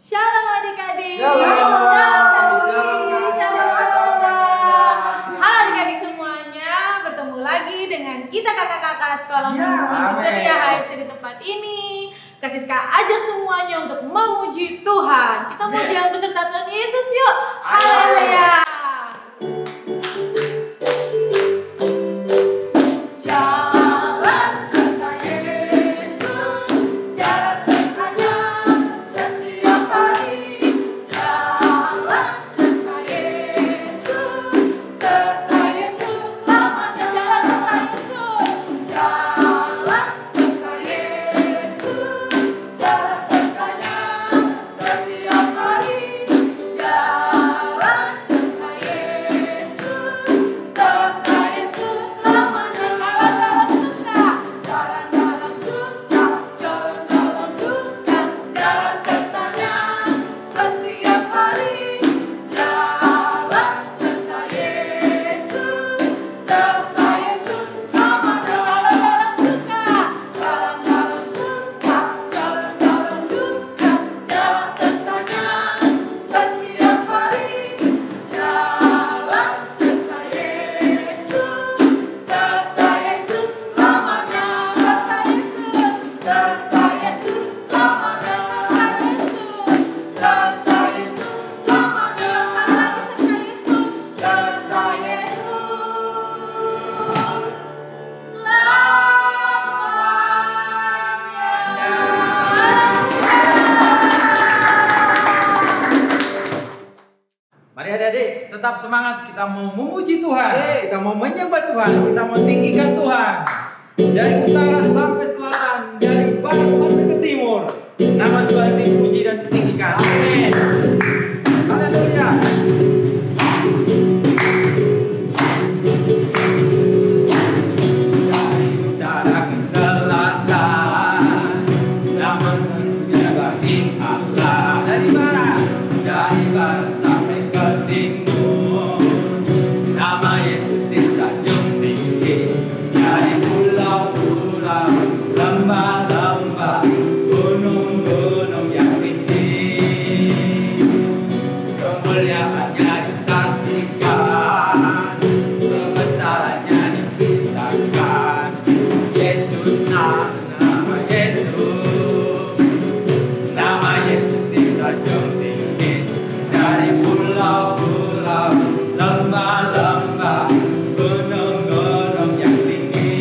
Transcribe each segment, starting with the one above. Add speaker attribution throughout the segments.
Speaker 1: Shalom adik-adik.
Speaker 2: Shalom.
Speaker 1: Halo adik-adik semuanya, bertemu lagi dengan kita kakak-kakak sekolah minggu ceria HFC di tempat ini. Kak Siska ajak semuanya untuk memuji Tuhan. Kita muji yang beserta Tuhan Yesus yuk. Haleluya.
Speaker 2: Mari adik-adik tetap semangat, kita mau memuji Tuhan, kita mau menyembah Tuhan, kita mau tinggikan Tuhan. Dari utara sampai selatan, dari barat sampai ke timur, nama Tuhan dipuji dan ditinggikan. Amin. Haleluya. Dari utara ke selatan, nama Tuhan bagi Allah. Dari barat sampai ke timur, nama Yesus disanjung tinggi. Dari pulau-pulau, lembah-lembah, gunung-gunung yang tinggi, kemuliaannya disaksikan, kebesarannya diceritakan. Yesus, nama Yesus, nama Yesus disanjung tinggi. Dari pulau-pulau, lembah-lembah, gunung-gunung yang tinggi,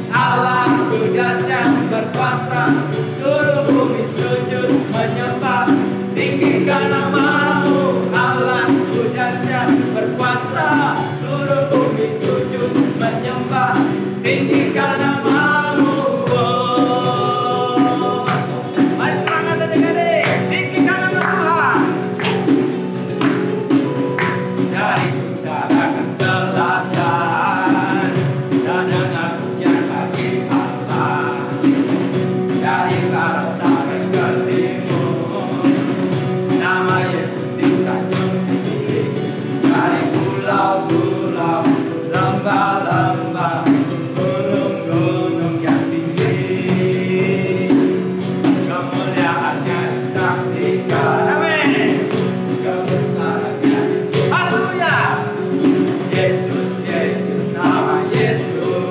Speaker 2: Allahku dahsyat berkuasa, seluruh bumi sujud menyembah, tinggikan namamu. Allahku dahsyat berkuasa, seluruh bumi sujud menyembah, tinggikan namamu. Mari semangat adik-adik, tinggikan nama Tuhan. Dari utara ke selatan, dan akunya bagi Allah. Dari barat sampai ke timur, nama Yesus disanjung tinggi. Dari pulau-pulau, lembah-lembah, gunung-gunung yang tinggi, kemuliaannya disaksikan. Amin. Kebesarannya diceritakan. Haleluya. Yesus, Yesus, nama Yesus,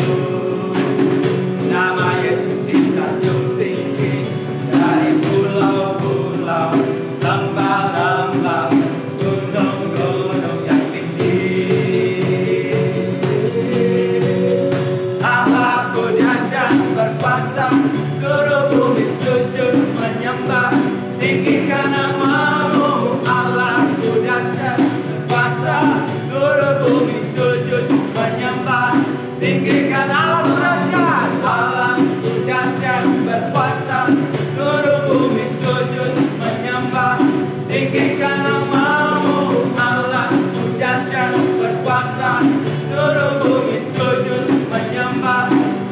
Speaker 2: nama Yesus disanjung tinggi. Dari pulau-pulau, lembah-lembah, gunung-gunung yang tinggi, Allahku dahsyat berkuasa, seluruh bumi sujud menyembah, tinggikan namamu. Allahku dahsyat berkuasa, seluruh bumi sujud menyembah, tinggikan Allahku dahsyat. Allahku dahsyat berkuasa, seluruh bumi sujud menyembah, tinggikan namamu. Allahku dahsyat berkuasa, seluruh bumi sujud menyembah,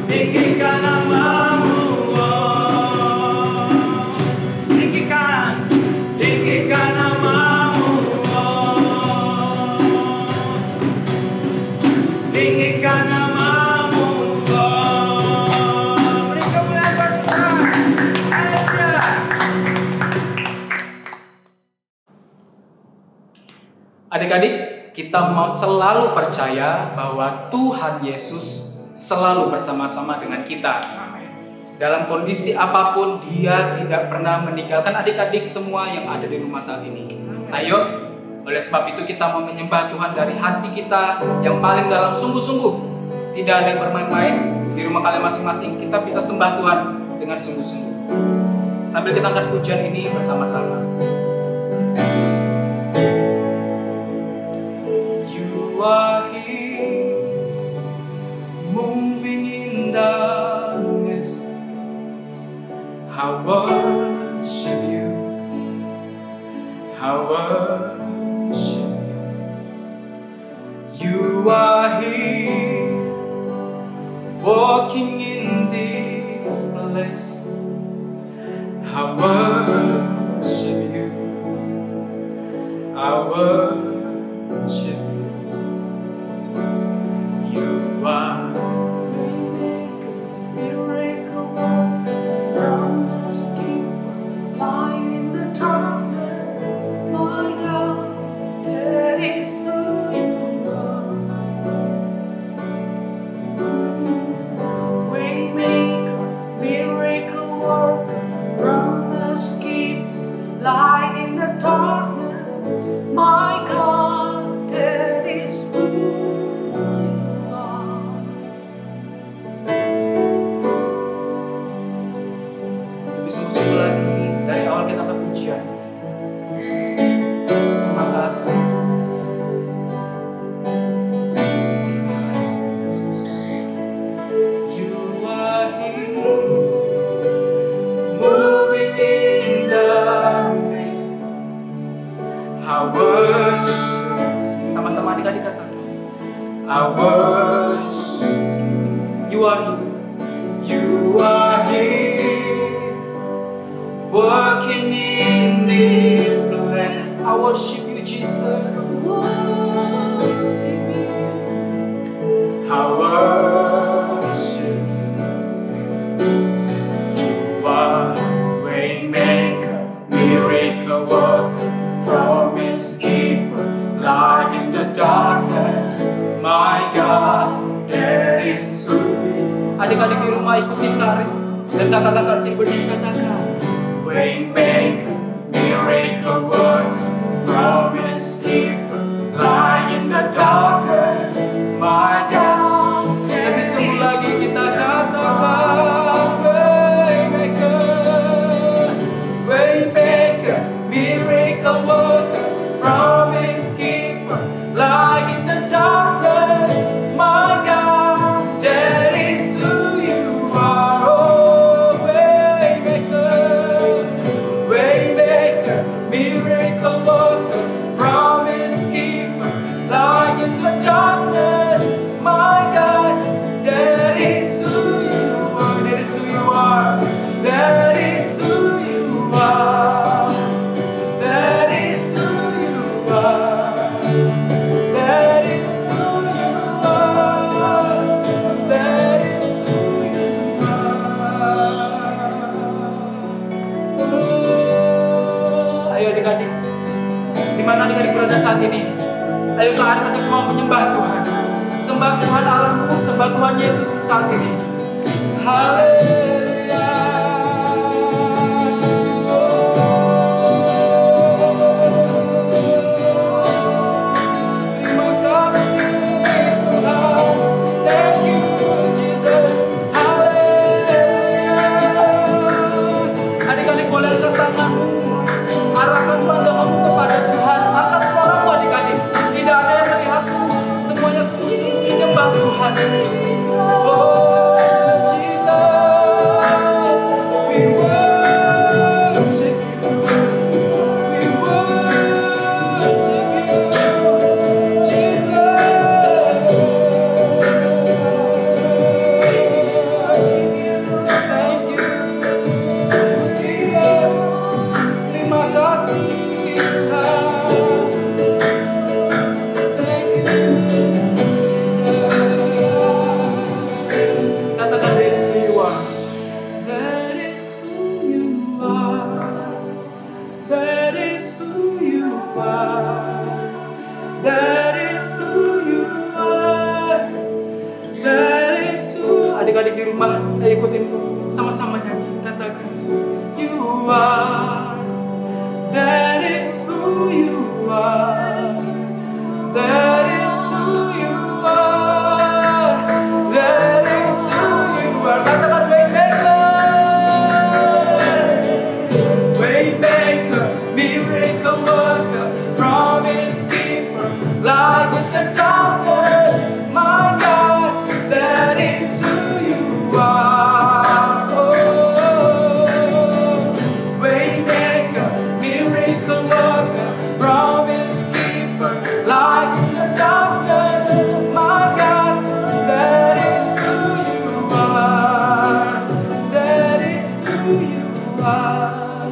Speaker 2: tinggikan namamu. Tinggikan, tinggikan namamu. Tinggikan namamu.
Speaker 3: adik-adik, kita mau selalu percaya bahwa Tuhan Yesus selalu bersama-sama dengan kita. Dalam kondisi apapun, Dia tidak pernah meninggalkan adik-adik semua yang ada di rumah saat ini. Ayo, oleh sebab itu kita mau menyembah Tuhan dari hati kita yang paling dalam, sungguh-sungguh. Tidak ada yang bermain-main. Di rumah kalian masing-masing kita bisa sembah Tuhan dengan sungguh-sungguh. Sambil kita angkat pujian ini bersama-sama. You are here, moving in darkness. I worship you, I worship you. You are here, walking in this place. I worship you, I worship you. You are miracle worker, promise keeper, light in the darkness. My God, that is who you are. Waymaker, miracle worker, promise keeper, light in the darkness. My God, that is who you are. Lebih sungguh-sungguh lagi dari awal kita berpujian. Terima kasih. Terima kasih. You are here, moving in the midst. I worship. Sama-sama adik-adik katakan. I worship. You are here. You are here, working in this place. I worship you, Jesus. I worship you. You are waymaker, miracle worker, promise keeper, light in the darkness. My God, that is who you are. Adik-adik di rumah ikutin Karis dan kakak-kakak sini berdiri katakan. Waymaker, miracle worker, promise keeper, light in the darkness. My God, lebih sungguh lagi kita katakan. Waymaker, waymaker, miracle worker, promise keeper, light in the darkness. My God, that is who you are. Oh, waymaker, waymaker, miracle worker, promise keeper, light in the darkness. My God, that is who you are. That is who you are. That is who you are. That is who you are. That is who you are. That is who you are. Oh, ayo adik-adik, di mana adik-adik berada saat ini? Ayo ke arah saja semua menyembah Tuhan. Sembah Tuhan Allahmu, sembah Tuhan Yesus saat ini. Haleluya. Terima kasih Tuhan. Thank you Jesus. Haleluya. Adik-adik boleh angkat tanganmu, arahkan pandanganmu kepada Tuhan. Angkat suaramu adik-adik. Tidak ada yang melihatmu. Semuanya sungguh-sungguh menyembah Tuhan. Oh Jesus, we worship you. We worship you, Jesus. Thank you, Jesus. Terima kasih Tuhan. Thank you, Jesus. Adik-adik di rumah, ayo ikutin sama-sama nyanyi. Katakan, You are, that is who you are. That is who you are. That is who you are. Katakan Waymaker, miracle worker, promise keeper, light in the darkness. My God, that is who you are. Oh, Waymaker, miracle worker, promise keeper, light in the darkness. My God, that is who you are. That is who you are.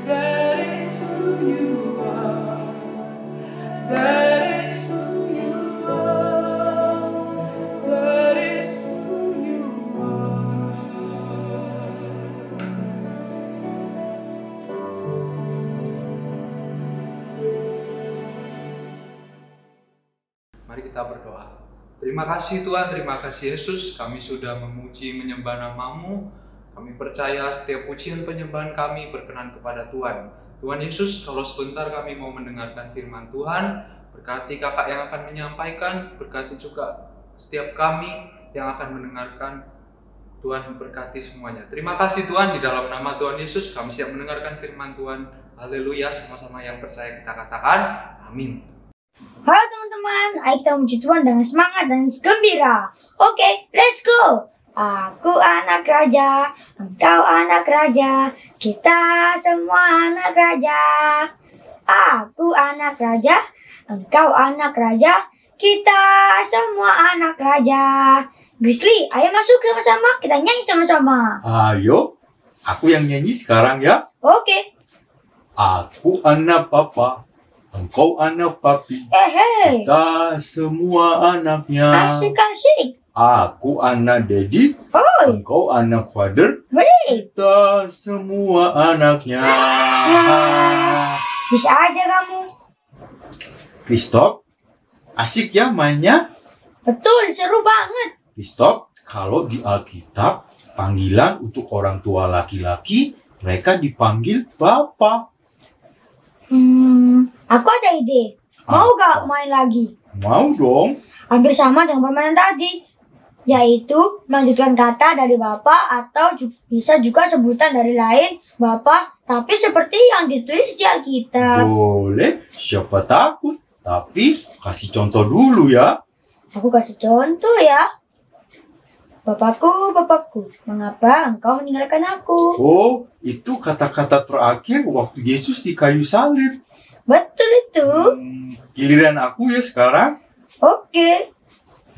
Speaker 3: That is who you are. That is who you are. That is who you are. Mari kita berdoa. Terima kasih Tuhan, terima kasih Yesus. Kami sudah memuji menyembah nama-Mu. Kami percaya setiap pujian penyembahan kami berkenan kepada Tuhan. Tuhan Yesus, kalau sebentar kami mau mendengarkan firman Tuhan, berkati kakak yang akan menyampaikan, berkati juga setiap kami yang akan mendengarkan. Tuhan berkati semuanya. Terima kasih Tuhan, di dalam nama Tuhan Yesus kami siap mendengarkan firman Tuhan. Haleluya, sama-sama yang percaya kita katakan amin.
Speaker 4: Halo teman-teman, ayo kita memuji Tuhan dengan semangat dan gembira. Oke, let's go. Aku anak raja, engkau anak raja, kita semua anak raja. Aku anak raja, engkau anak raja, kita semua anak raja. Grizzly, ayo masuk sama-sama, kita nyanyi sama-sama.
Speaker 5: Ayo, aku yang nyanyi sekarang ya.
Speaker 4: Oke.
Speaker 5: Aku anak papa, engkau anak papi,
Speaker 4: Hey.
Speaker 5: kita semua anaknya.
Speaker 4: Asik-asik.
Speaker 5: Aku anak daddy,
Speaker 4: Oi.
Speaker 5: engkau anak father,
Speaker 4: Wih.
Speaker 5: kita semua anaknya.
Speaker 4: Bisa aja kamu.
Speaker 5: Christoph, asik ya mainnya?
Speaker 4: Betul, seru banget.
Speaker 5: Christoph, kalau di Alkitab, panggilan untuk orang tua laki-laki, mereka dipanggil Bapak.
Speaker 4: Aku ada ide. Mau
Speaker 5: Apa?
Speaker 4: gak main lagi?
Speaker 5: Mau dong.
Speaker 4: Hampir sama dengan permainan tadi. Yaitu melanjutkan kata dari Bapak atau bisa juga sebutan dari lain Bapak, tapi seperti yang ditulis di Alkitab.
Speaker 5: Boleh, siapa takut. Tapi kasih contoh dulu ya.
Speaker 4: Aku kasih contoh ya. Bapakku, Bapakku, mengapa engkau meninggalkan aku?
Speaker 5: Oh, itu kata-kata terakhir waktu Yesus di kayu salib.
Speaker 4: Betul itu.
Speaker 5: Giliran aku ya sekarang.
Speaker 4: Oke.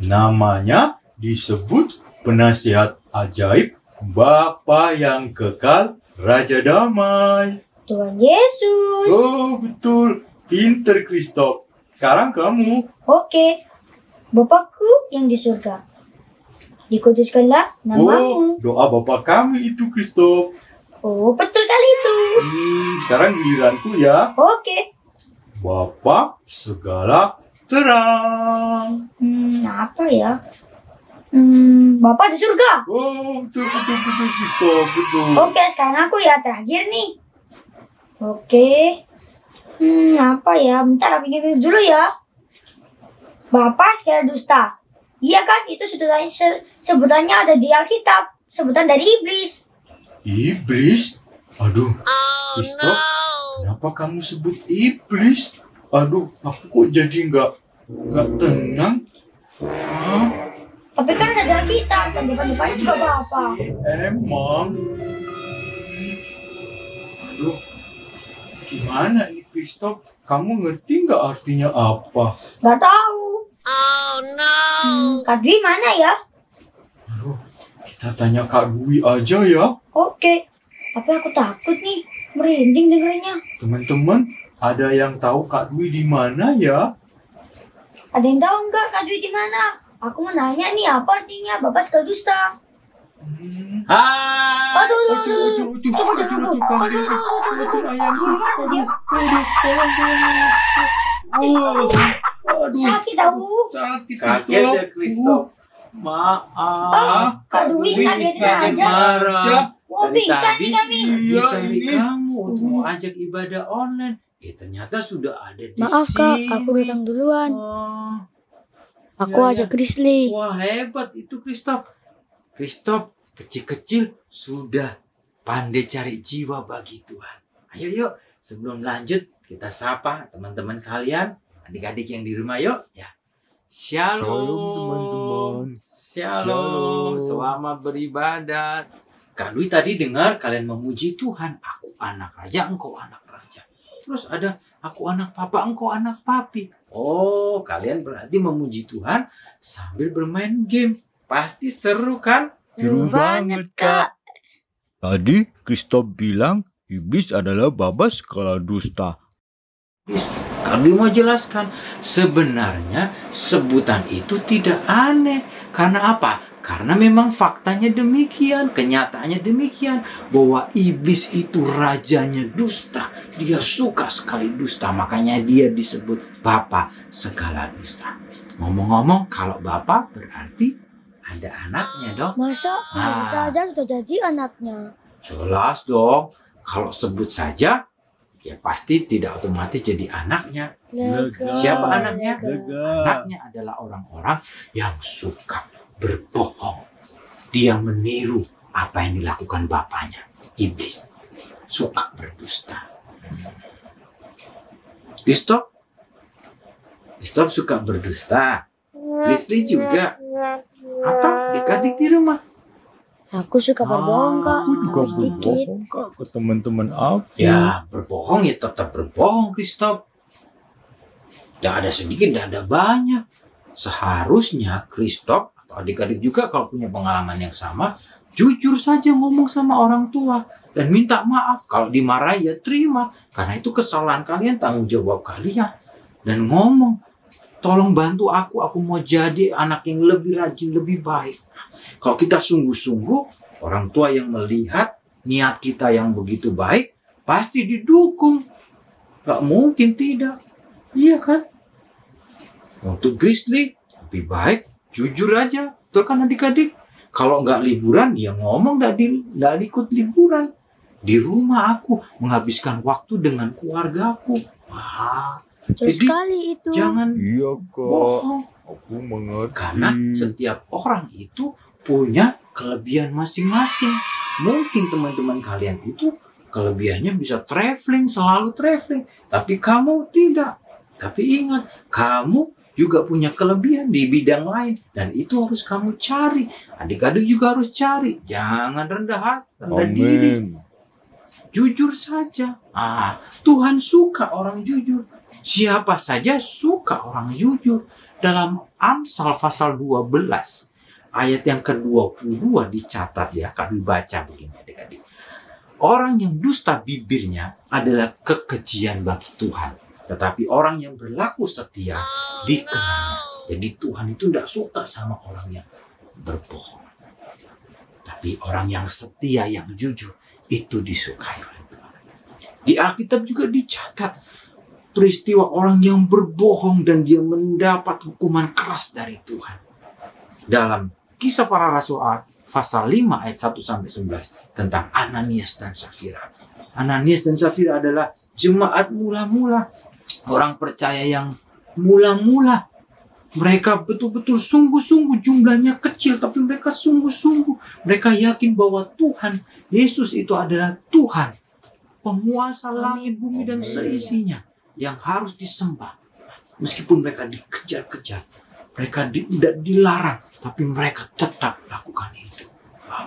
Speaker 5: Namanya disebut penasihat ajaib, Bapa yang kekal, Raja Damai.
Speaker 4: Tuhan Yesus.
Speaker 5: Oh, betul. Pinter, Christoph. Sekarang kamu.
Speaker 4: Oke. Bapakku yang di surga, dikuduskanlah namamu.
Speaker 5: Oh, doa Bapa kami itu, Christoph.
Speaker 4: Oh, betul kali itu.
Speaker 5: Sekarang giliranku ya.
Speaker 4: Oke.
Speaker 5: Bapa segala terang.
Speaker 4: Apa ya? Bapak di surga.
Speaker 5: Oh, betul, Christoph, betul.
Speaker 4: Oke, sekarang aku ya terakhir nih. Oke. Apa ya? Bentar aku ingat dulu ya. Bapak segala dusta. Iya kan? Itu sebutannya ada di Alkitab. Sebutan dari iblis.
Speaker 5: Iblis? Aduh, Christoph, kenapa kamu sebut iblis? Aduh, aku kok jadi nggak tenang? Hah?
Speaker 4: Tapi kan ada di Alkitab. Dan depan-depannya juga Bapak.
Speaker 5: Emang? Aduh, gimana ini Christoph? Kamu ngerti nggak artinya apa?
Speaker 4: Gak tahu. Oh no. Kak Dwi mana ya?
Speaker 5: Aduh, kita tanya Kak Dwi aja ya.
Speaker 4: Oke. Tapi aku takut nih. Merinding dengernya.
Speaker 5: Teman-teman, ada yang tahu Kak Dwi di mana ya?
Speaker 4: Ada yang tahu nggak Kak Dwi di mana? Aku mau nanya nih, apa artinya Bapak segala dusta?
Speaker 2: Hai.
Speaker 4: Aduh.
Speaker 5: Coba jangan aku.
Speaker 4: Sakit tahu.
Speaker 5: Sakit,
Speaker 2: Kaget ya, Christoph.
Speaker 5: Maaf.
Speaker 4: Kak Dwi kagetin aja.
Speaker 5: marah.
Speaker 4: Oh, bisa nih kami.
Speaker 5: Cari kamu untuk mau ajak ibadah online. Ternyata sudah ada di
Speaker 4: Maaf Kak,
Speaker 5: sini.
Speaker 4: aku datang duluan.
Speaker 5: Oh,
Speaker 4: Aku
Speaker 5: ya,
Speaker 4: ajak Krisli.
Speaker 5: wah, hebat itu Christoph. Christoph kecil-kecil sudah pandai cari jiwa bagi Tuhan. Ayo yuk, sebelum lanjut kita sapa teman-teman kalian, adik-adik yang di rumah yuk. Ya. Shalom.
Speaker 6: Shalom, teman-teman.
Speaker 5: Shalom. Selamat beribadat. Kak Dwi tadi dengar kalian memuji Tuhan. Aku anak raja, engkau anak raja. Terus ada aku anak papa, engkau anak papi. Oh, kalian berarti memuji Tuhan sambil bermain game. Pasti seru kan?
Speaker 6: Seru banget, Kak. Tadi Christoph bilang iblis adalah baba skala dusta.
Speaker 5: Kak Dwi mau jelaskan. Sebenarnya sebutan itu tidak aneh. Karena apa? Karena memang faktanya demikian, kenyataannya demikian, bahwa iblis itu rajanya dusta. Dia suka sekali dusta, makanya dia disebut bapa segala dusta. Ngomong-ngomong, kalau bapa berarti ada anaknya dong.
Speaker 4: Masa
Speaker 5: Nah.
Speaker 4: saja sudah jadi anaknya?
Speaker 5: Jelas dong, kalau sebut saja, ya pasti tidak otomatis jadi anaknya.
Speaker 4: Lega,
Speaker 5: Siapa anaknya?
Speaker 4: lega.
Speaker 5: Anaknya adalah orang-orang yang suka berbohong. Dia meniru apa yang dilakukan bapaknya, iblis. Suka berdusta. Christoph suka berdusta. Leslie juga. Atau adik-adik di rumah.
Speaker 4: Aku suka berbohong Kak,
Speaker 6: Aku juga
Speaker 4: tapi sedikit.
Speaker 6: berbohong, Kak, ke teman-teman aku.
Speaker 5: Ya, berbohong ya tetap berbohong, Christoph. Tidak ada sedikit, tidak ada banyak. Seharusnya Christoph atau adik-adik juga kalau punya pengalaman yang sama, jujur saja ngomong sama orang tua dan minta maaf. Kalau dimarahi ya terima, karena itu kesalahan kalian, tanggung jawab kalian. Dan ngomong, tolong bantu aku mau jadi anak yang lebih rajin, lebih baik. Kalau kita sungguh-sungguh, orang tua yang melihat niat kita yang begitu baik, pasti didukung. Gak mungkin tidak. Iya kan? Untuk Grizzly, lebih baik jujur aja. Betul kan adik-adik? Kalau nggak liburan, ya ngomong nggak ikut liburan. Di rumah aku menghabiskan waktu dengan keluargaku. Wah,
Speaker 4: Terus
Speaker 5: jadi
Speaker 4: sekali itu.
Speaker 5: jangan
Speaker 6: Iya, Kak.
Speaker 5: bohong.
Speaker 6: Aku mengerti.
Speaker 5: Karena setiap orang itu punya kelebihan masing-masing. Mungkin teman-teman kalian itu kelebihannya bisa traveling, selalu traveling. Tapi kamu tidak. Tapi ingat, kamu juga punya kelebihan di bidang lain. Dan itu harus kamu cari. Adik-adik juga harus cari. Jangan rendah hati, rendah diri.
Speaker 6: Amin.
Speaker 5: Jujur saja. Tuhan suka orang jujur. Siapa saja suka orang jujur. Dalam Amsal pasal 12, ayat yang ke-22 dicatat ya, kami baca begini adik-adik. Orang yang dusta bibirnya adalah kekejian bagi Tuhan. Tetapi orang yang berlaku setia dikenalnya. Jadi Tuhan itu tidak suka sama orang yang berbohong. Tapi orang yang setia, yang jujur, itu disukai oleh Tuhan. Di Alkitab juga dicatat peristiwa orang yang berbohong dan dia mendapat hukuman keras dari Tuhan. Dalam Kisah Para Rasul pasal 5 ayat 1-11 tentang Ananias dan Safira. Ananias dan Safira adalah jemaat mula-mula. Orang percaya yang mula-mula. Mereka betul-betul sungguh-sungguh, jumlahnya kecil tapi mereka sungguh-sungguh. Mereka yakin bahwa Tuhan Yesus itu adalah Tuhan, penguasa langit, bumi dan seisinya yang harus disembah. Meskipun mereka dikejar-kejar, mereka tidak dilarang, tapi mereka tetap lakukan itu.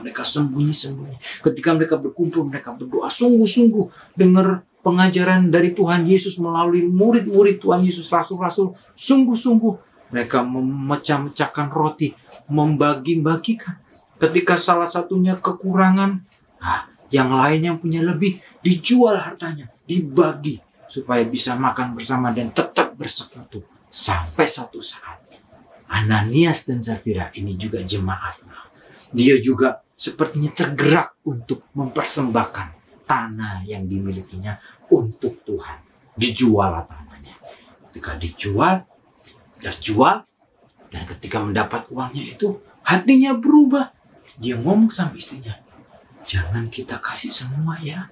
Speaker 5: Mereka sembunyi-sembunyi. Ketika mereka berkumpul, mereka berdoa sungguh-sungguh, dengar pengajaran dari Tuhan Yesus melalui murid-murid Tuhan Yesus, rasul-rasul, sungguh-sungguh mereka memecah-mecahkan roti, membagi-bagikan. Ketika salah satunya kekurangan, yang lain yang punya lebih, dijual hartanya, dibagi supaya bisa makan bersama dan tetap bersekutu. Sampai satu saat, Ananias dan Safira ini juga jemaat. Dia juga sepertinya tergerak untuk mempersembahkan tanah yang dimilikinya untuk Tuhan. Dijual tanahnya. Ketika dijual, dan ketika mendapat uangnya itu, Hatinya berubah. Dia ngomong sama istrinya, jangan kita kasih semua ya.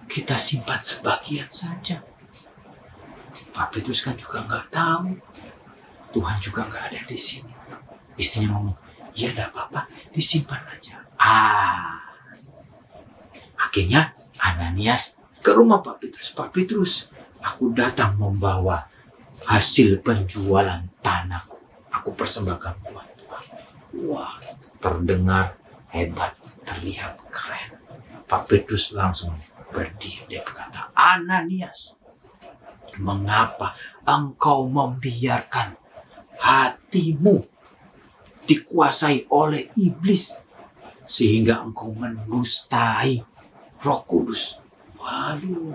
Speaker 5: Kita simpan sebagian saja. Pak Petrus kan juga nggak tahu. Tuhan juga nggak ada di sini. Istrinya ngomong, ya enggak apa-apa, disimpan aja. Akhirnya Ananias ke rumah Pak Petrus. Pak Petrus, aku datang membawa hasil penjualan tanahku. Aku persembahkan buat Tuhan. Wah, terdengar hebat, terlihat keren. Pak Petrus langsung berdiri. Dia berkata, Ananias, mengapa engkau membiarkan hatimu dikuasai oleh iblis sehingga engkau mendustai Roh Kudus? Waduh.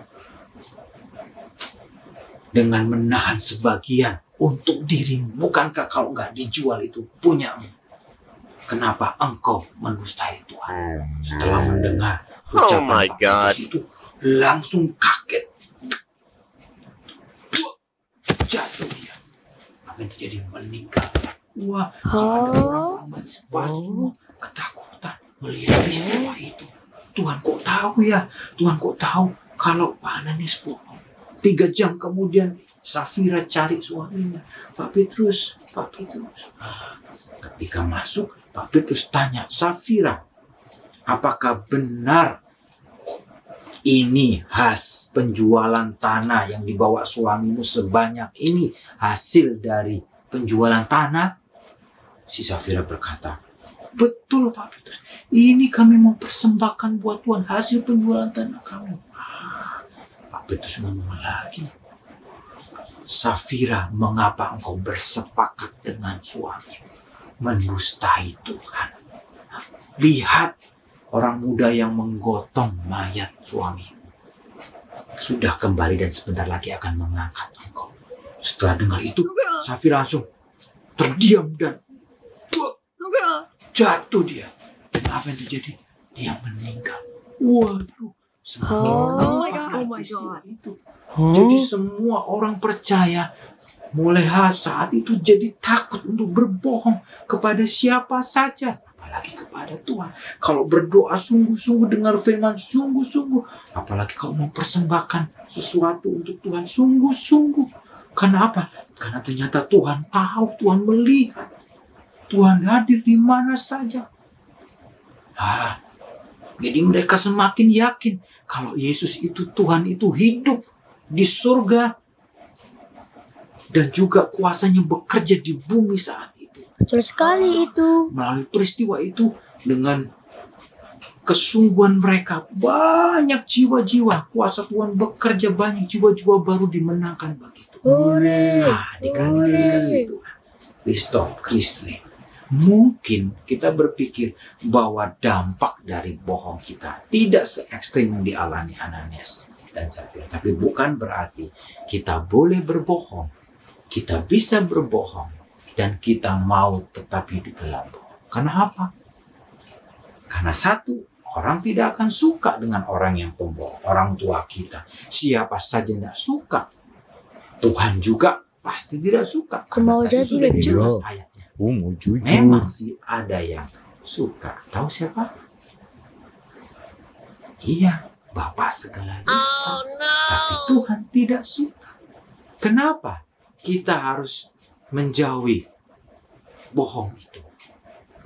Speaker 5: Dengan menahan sebagian untuk dirimu, bukankah kalau nggak dijual itu punyamu? Kenapa engkau mendustai Tuhan? Setelah mendengar ucapan Pak Petrus itu, langsung kaget. Jatuh dia. Apa yang terjadi? Meninggal. Wah, ada orang-orang semua ketakutan melihat peristiwa itu. Tuhan kok tahu ya? Tuhan kok tahu kalau Pak Ananias bohong? 3 jam kemudian Safira cari suaminya. Pak Petrus. Ketika masuk, Pak Petrus tanya, Safira, apakah benar ini penjualan tanah yang dibawa suamimu sebanyak ini hasil dari penjualan tanah? Si Safira berkata, betul Pak Petrus, ini kami mau persembahkan buat Tuhan hasil penjualan tanah kamu. Pak Petrus ngomong lagi, Safira, mengapa engkau bersepakat dengan suamimu mendustai Tuhan? Lihat orang muda yang menggotong mayat suamimu sudah kembali dan sebentar lagi akan mengangkat engkau. Setelah dengar itu, Safira langsung terdiam dan jatuh dia. Apa yang terjadi? Dia meninggal. Waduh.
Speaker 1: Oh my God.
Speaker 5: Itu. Jadi semua orang percaya mulai saat itu jadi takut untuk berbohong kepada siapa saja. Apalagi kepada Tuhan. Kalau berdoa sungguh-sungguh, dengar firman sungguh-sungguh. Apalagi kalau mempersembahkan sesuatu untuk Tuhan sungguh-sungguh. Karena apa? Karena ternyata Tuhan tahu, Tuhan melihat. Tuhan hadir di mana saja. Jadi mereka semakin yakin kalau Yesus itu, Tuhan itu hidup di surga dan juga kuasanya bekerja di bumi saat itu.
Speaker 4: Betul sekali itu.
Speaker 5: Melalui peristiwa itu, dengan kesungguhan mereka, banyak jiwa-jiwa, kuasa Tuhan bekerja, banyak jiwa-jiwa baru dimenangkan begitu. Dikasih Tuhan. Christoph. Mungkin kita berpikir bahwa dampak dari bohong kita tidak se-ekstrim yang dialami Ananias dan Safira. Tapi bukan berarti kita boleh berbohong. Kita bisa berbohong dan kita mau tetap hidup dalam bohong. Karena apa? Karena satu, orang tidak akan suka dengan orang yang pembohong. Orang tua kita, siapa saja tidak suka. Tuhan juga pasti tidak suka.
Speaker 4: Mau jadi lebih
Speaker 5: jelas ayatnya.
Speaker 6: Mau jujur.
Speaker 5: Memang sih ada yang suka. Tahu siapa? Iya, Bapa segala dusta. Tapi Tuhan tidak suka. Kenapa? Kita harus menjauhi bohong itu.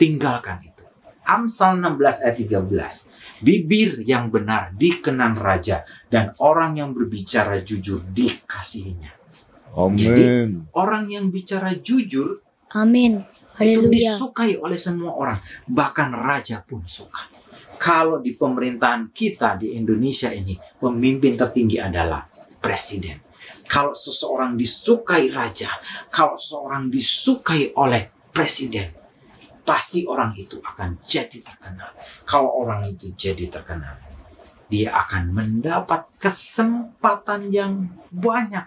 Speaker 5: Tinggalkan itu. Amsal 16 ayat 13. Bibir yang benar dikenang raja dan orang yang berbicara jujur dikasihinya.
Speaker 6: Amin.
Speaker 5: Jadi orang yang bicara jujur,
Speaker 4: Amin.
Speaker 5: itu
Speaker 4: Haleluya.
Speaker 5: disukai oleh semua orang. Bahkan raja pun suka. Kalau di pemerintahan kita di Indonesia ini, pemimpin tertinggi adalah presiden. Kalau seseorang disukai raja, kalau seseorang disukai oleh presiden, pasti orang itu akan jadi terkenal. Kalau orang itu jadi terkenal, dia akan mendapat kesempatan yang banyak.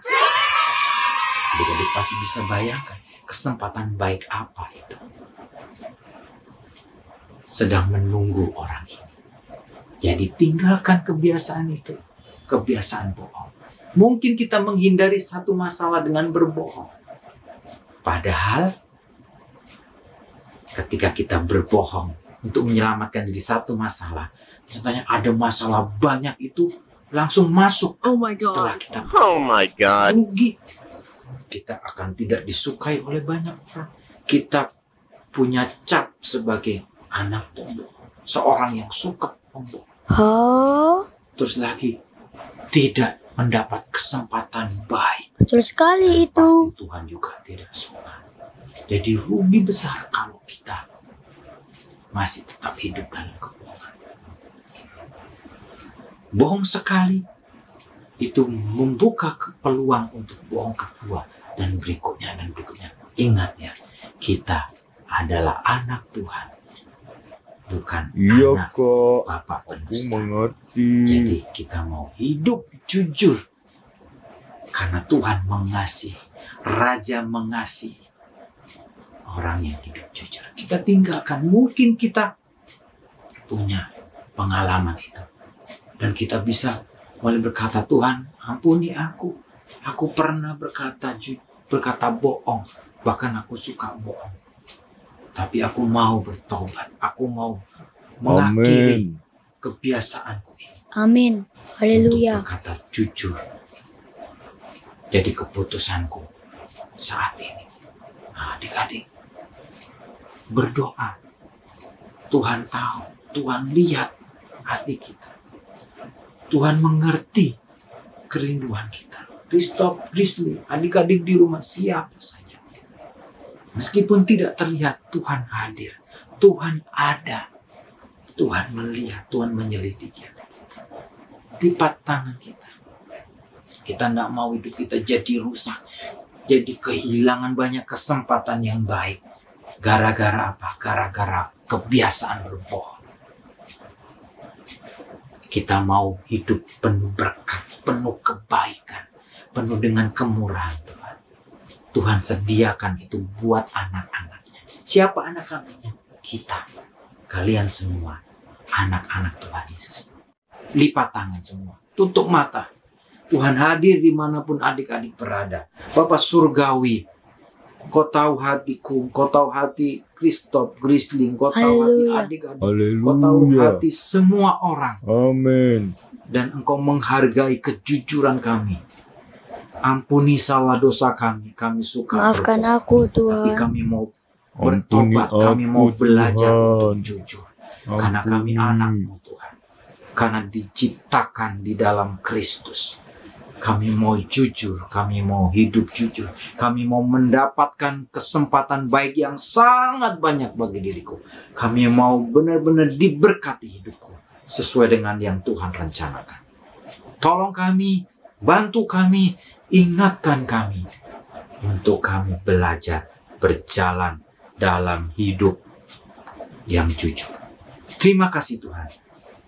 Speaker 5: Jadi pasti bisa bayangkan kesempatan baik apa itu sedang menunggu orang ini. Jadi tinggalkan kebiasaan itu, kebiasaan bohong. Mungkin kita menghindari satu masalah dengan berbohong. Padahal ketika kita berbohong untuk menyelamatkan diri satu masalah, ternyata ada masalah banyak itu langsung masuk.
Speaker 1: Oh my God.
Speaker 5: Setelah kita rugi, kita akan tidak disukai oleh banyak orang. Kita punya cap sebagai anak pembohong, seorang yang suka pembohong. Terus lagi tidak mendapat kesempatan baik.
Speaker 4: Betul sekali itu.
Speaker 5: Pasti Tuhan juga tidak suka. Jadi rugi besar kalau kita masih tetap hidup dalam kebohongan. Bohong sekali itu membuka peluang untuk bohong kedua dan berikutnya dan berikutnya. Ingat ya, kita adalah anak Tuhan, bukan anak Bapak pendusta. Jadi kita mau hidup jujur karena Tuhan mengasihi, Raja mengasihi orang yang hidup jujur. Kita tinggalkan, mungkin kita punya pengalaman itu dan kita bisa mulai berkata, Tuhan ampuni aku pernah berkata bohong, bahkan aku suka bohong. Tapi aku mau bertobat. Aku mau mengakhiri kebiasaanku ini.
Speaker 4: Amin. Haleluya.
Speaker 5: Untuk berkata jujur. Jadi keputusanku saat ini. Nah, adik-adik, berdoa. Tuhan tahu. Tuhan lihat hati kita. Tuhan mengerti kerinduan kita. Christoph, Grizzly, adik-adik di rumah, siapa saja. Meskipun tidak terlihat, Tuhan hadir. Tuhan ada. Tuhan melihat, Tuhan menyelidiki. Lipat tangan kita. Kita tidak mau hidup kita jadi rusak. Jadi kehilangan banyak kesempatan yang baik. Gara-gara apa? Gara-gara kebiasaan berbohong. Kita mau hidup penuh berkat, penuh kebaikan, penuh dengan kemurahan Tuhan. Tuhan sediakan itu buat anak-anaknya. Siapa anak-anaknya? Kita. Kalian semua. Anak-anak Tuhan Yesus. Lipat tangan semua. Tutup mata. Tuhan hadir dimanapun adik-adik berada. Bapak surgawi. Kau tahu hatiku. Kau tahu hati Christoph, Grizzly. Kau tahu hati adik-adik. Kau tahu hati semua orang.
Speaker 6: Amin.
Speaker 5: Dan Engkau menghargai kejujuran kami. Ampuni salah dosa kami. Kami suka
Speaker 4: Maafkan
Speaker 5: berbohong.
Speaker 4: aku, Tuhan.
Speaker 5: Tapi kami mau bertobat. Kami mau belajar untuk jujur. Karena kami anak-Mu Tuhan. Karena diciptakan di dalam Kristus. Kami mau jujur. Kami mau hidup jujur. Kami mau mendapatkan kesempatan baik yang sangat banyak bagi diriku. Kami mau benar-benar diberkati hidupku. Sesuai dengan yang Tuhan rencanakan. Tolong kami. Bantu kami. Ingatkan kami untuk kami belajar berjalan dalam hidup yang jujur. Terima kasih Tuhan.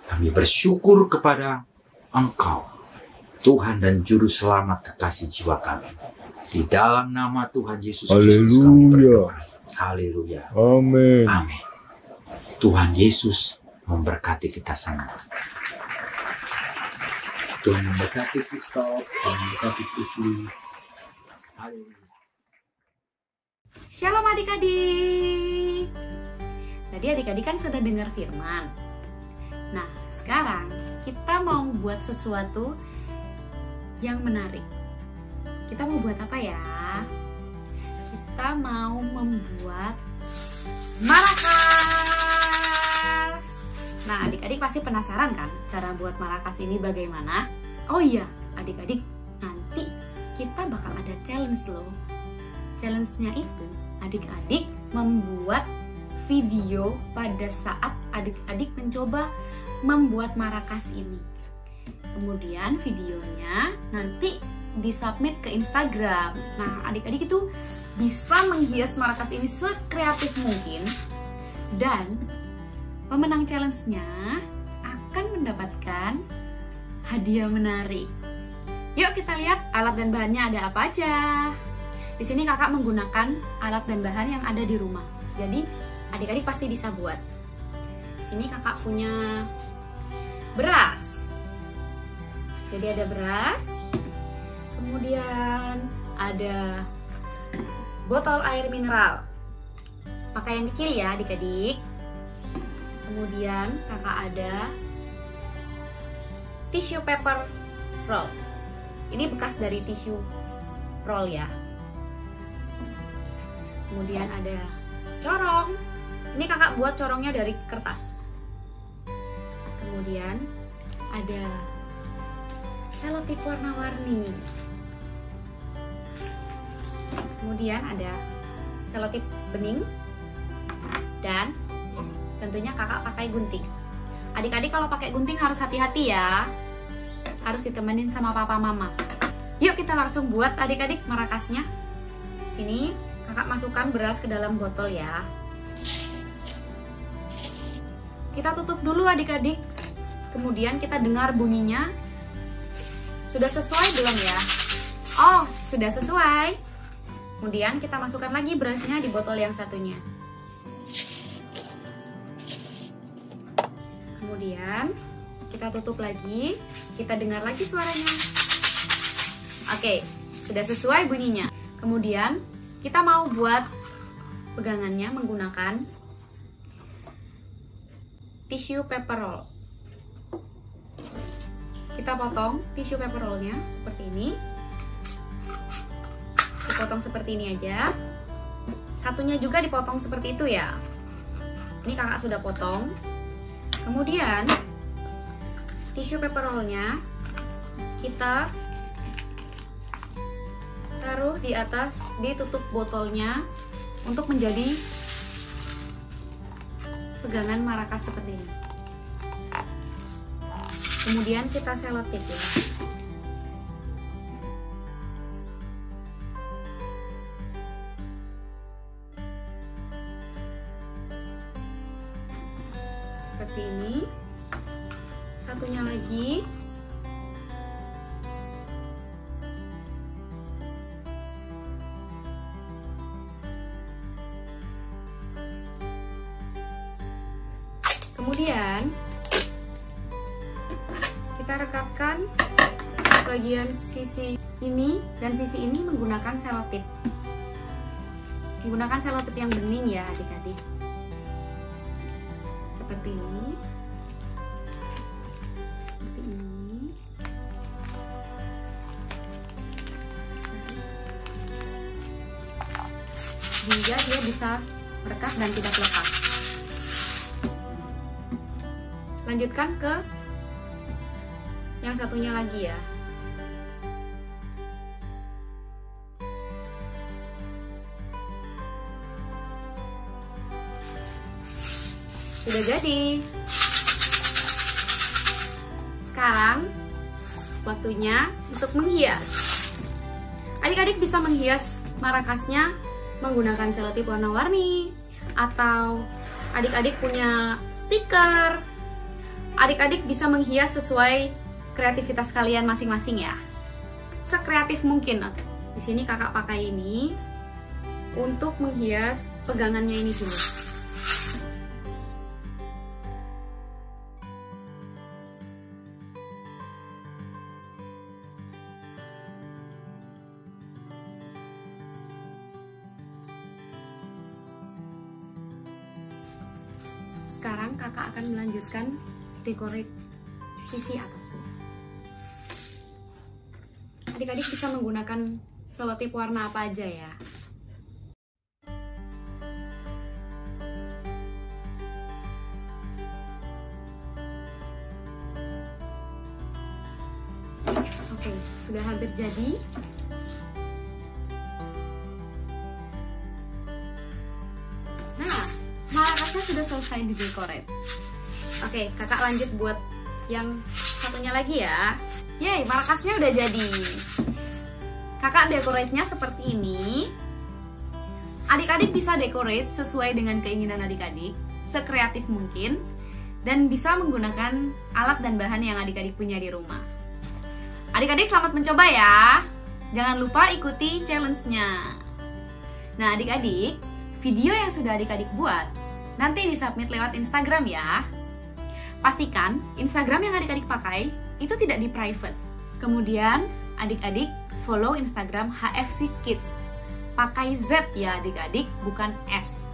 Speaker 5: Kami bersyukur kepada Engkau, Tuhan dan Juru Selamat kekasih jiwa kami. Di dalam nama Tuhan Yesus Kristus kami berdoa. Haleluya.
Speaker 6: Amin.
Speaker 5: Amin. Tuhan Yesus memberkati kita semua. Tuhan memberkati Christoph, Tuhan memberkati Grizzly. Haleluya.
Speaker 1: Shalom adik-adik. Tadi adik-adik kan sudah dengar firman. Nah, sekarang kita mau buat sesuatu yang menarik. Kita mau buat apa ya? Kita mau membuat marakas. Nah, adik-adik pasti penasaran kan cara buat marakas ini bagaimana? Oh iya, adik-adik, nanti kita bakal ada challenge loh. Challenge-nya itu adik-adik membuat video pada saat adik-adik mencoba membuat marakas ini. Kemudian videonya nanti disubmit ke Instagram. Nah, adik-adik itu bisa menghias marakas ini sekreatif mungkin. Dan pemenang challenge-nya akan mendapatkan hadiah menarik. Yuk kita lihat alat dan bahannya ada apa aja. Di sini kakak menggunakan alat dan bahan yang ada di rumah. Jadi adik-adik pasti bisa buat. Di sini kakak punya beras. Jadi ada beras. Kemudian ada botol air mineral.
Speaker 7: pakai yang kecil ya adik-adik. Kemudian kakak ada tissue paper roll. Ini bekas dari tisu roll ya. Kemudian ada corong. Ini kakak buat corongnya dari kertas. Kemudian ada selotip warna-warni. Kemudian ada selotip bening. Dan tentunya kakak pakai gunting. Adik-adik kalau pakai gunting harus hati-hati ya. Harus ditemenin sama papa mama. Yuk kita langsung buat adik-adik marakasnya. Sini kakak masukkan beras ke dalam botol ya. Kita tutup dulu adik-adik. Kemudian kita dengar bunyinya. Sudah sesuai belum ya? Oh, sudah sesuai. Kemudian kita masukkan lagi berasnya di botol yang satunya. Kemudian kita tutup lagi. Kita dengar lagi suaranya. Oke, sudah sesuai bunyinya. Kemudian kita mau buat pegangannya menggunakan tissue paper roll. Kita potong tissue paper rollnya seperti ini. Dipotong seperti ini aja. Satunya juga dipotong seperti itu ya. Ini kakak sudah potong. Kemudian tissue paper rollnya kita taruh di atas, ditutup botolnya untuk menjadi pegangan marakas seperti ini. Kemudian kita selotip ya. Seperti ini. Satunya lagi. Kemudian kita rekatkan bagian sisi ini dan sisi ini menggunakan selotip. Menggunakan selotip yang bening ya adik-adik. Seperti ini. Seperti ini. Hingga dia bisa merekat dan tidak lepas. Lanjutkan ke yang satunya lagi ya. Sudah jadi. Sekarang waktunya untuk menghias. Adik-adik bisa menghias marakasnya menggunakan selotip warna-warni, atau adik-adik punya stiker. Adik-adik bisa menghias sesuai kreativitas kalian masing-masing ya. Sekreatif mungkin. Di sini kakak pakai ini untuk menghias pegangannya ini dulu. Sekarang kakak akan melanjutkan dekorate sisi atasnya. Adik-adik bisa menggunakan selotip warna apa aja ya. Oke, sudah hampir jadi. Nah, marakasnya sudah selesai didekorate. Oke, kakak lanjut buat yang satunya lagi ya. Yeay, marakasnya udah jadi. Kakak dekorate-nya seperti ini. Adik-adik bisa decorate sesuai dengan keinginan adik-adik, sekreatif mungkin, dan bisa menggunakan alat dan bahan yang adik-adik punya di rumah. Adik-adik selamat mencoba ya. Jangan lupa ikuti challenge-nya. Nah adik-adik, video yang sudah adik-adik buat nanti disubmit lewat Instagram ya. Pastikan Instagram yang adik-adik pakai itu tidak di private. Kemudian adik-adik follow Instagram HFC Kids. Pakai Z ya adik-adik, bukan S.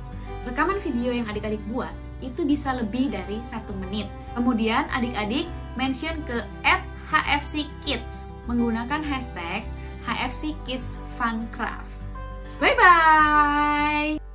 Speaker 7: rekaman video yang adik-adik buat itu bisa lebih dari 1 menit. Kemudian adik-adik mention ke @HFCKids menggunakan hashtag HFCKidsFunCraft. Bye-bye!